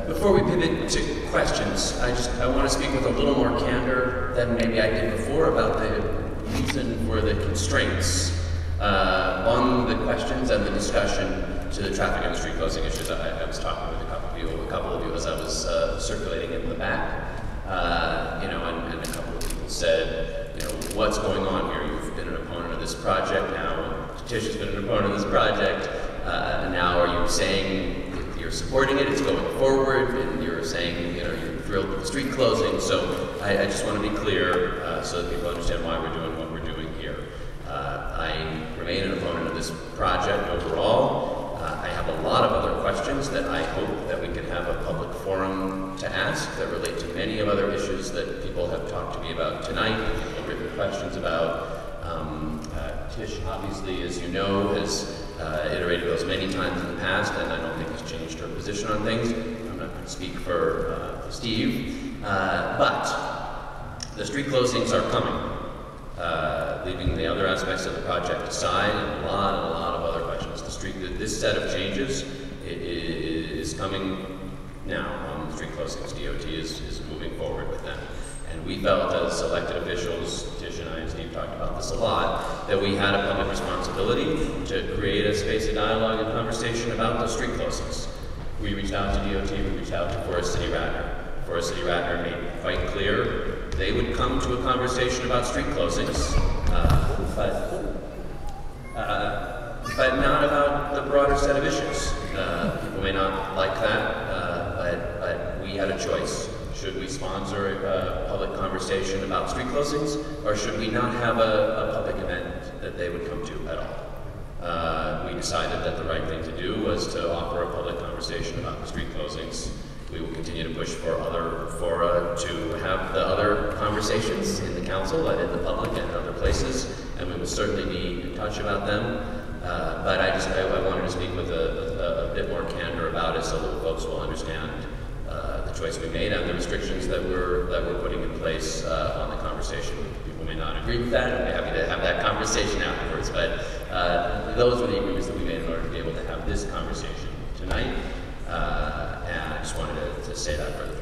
Before we pivot to questions, I want to speak with a little more candor than maybe I did before about the reason for the constraints on the questions and the discussion to the traffic and the street closing issues. I was talking with a couple of you as I was circulating in the back, and a couple of people said, what's going on here? You've been an opponent of this project now. Tish has been an opponent of this project. Now are you saying you're supporting it, it's going forward, and you're saying you're thrilled with the street closing? So I just want to be clear so that people understand why we're doing what we're doing here. I remain an opponent of this project overall. I have a lot of other questions that I hope that we can have a public forum to ask that relate to many of other issues that people have talked to me about tonight, that people have written questions about. Tish, obviously, as you know, has iterated those many times in the past, and I don't think has changed her position on things. I'm not going to speak for Steve, but the street closings are coming. Leaving the other aspects of the project aside, and a lot of other questions. This set of changes is coming now on the street closings. DOT is moving forward with them. And we felt as elected officials, Tish and I and Steve talked about this a lot, that we had a public responsibility to create a space of dialogue and conversation about those street closings. We reached out to DOT, we reached out to Forest City Ratner. Forest City Ratner made quite clear they would come to a conversation about street closings, but not about the broader set of issues. People may not like that, but we had a choice. Should we sponsor a public conversation about street closings, or should we not have a public event that they would come to at all? We decided that the right thing to do was to offer a public conversation about the street closings. We will continue to push for other fora to have the other conversations in the council and in the public and in other places, and we will certainly be in touch about them. But I wanted to speak with a bit more candor about it so that folks will understand the choice we made and the restrictions that we're putting in place on the conversation. People may not agree with that, and we're happy to have that conversation afterwards, but those were the agreements that we made in order to be able to have this conversation tonight, and I just wanted to say that for the